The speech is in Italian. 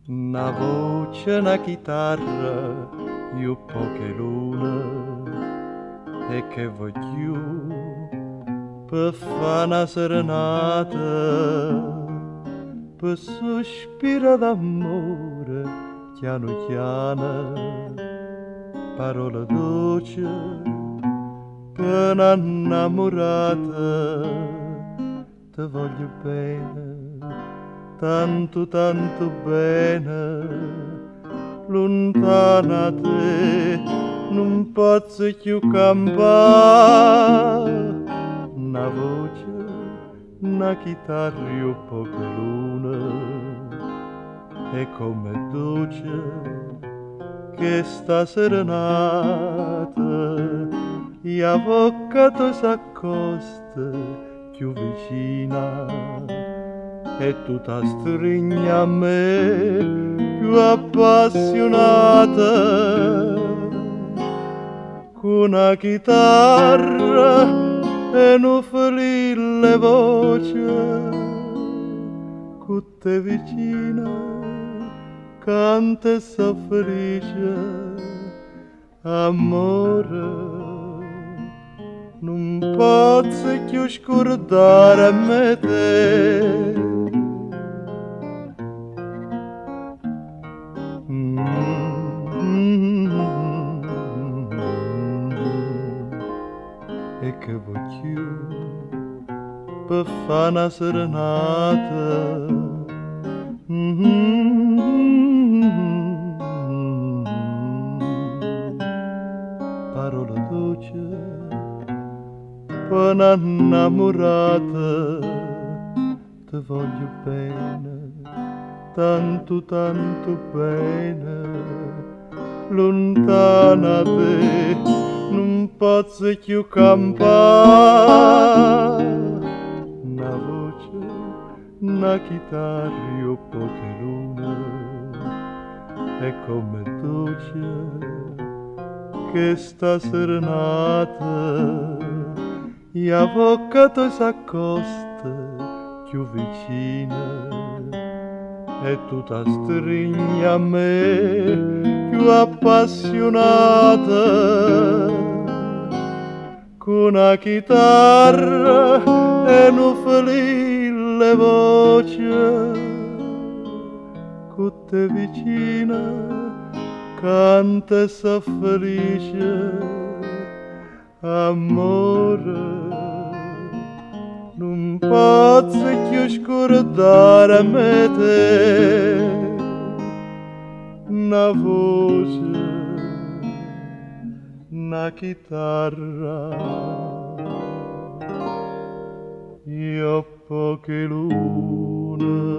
Una voce, una chitarra, io poche luna e che voglio per fa' una serenata, per sospiro d'amore, piano piano, parola dolce, per un'annamorata, te voglio bene, tanto tanto bene, lontana te non posso più campare. Una voce, una chitarra, io poche luna, e come dolce che sta serenata, e avvocato s'accosta più vicina, e tu t'astringi a me più appassionata, con una chitarra e un felice voce, con te vicina canta e so felice, amore. Non posso più scordare me te. E che voglio per fa' una serenata. Parola dolce per un'annamorata, te voglio bene, tanto tanto bene, lontana te non posso più campare. Una voce, una chitarra, io poche lune, e come dolce che sta serenata, e avvocato s'accosta più vicina, e tu t'astringi a me più appassionata, con una chitarra e un felice voce, con te vicina canta e sa felice, amore. Non posso più scordare me te. Una voce, una chitarra, io poche lune.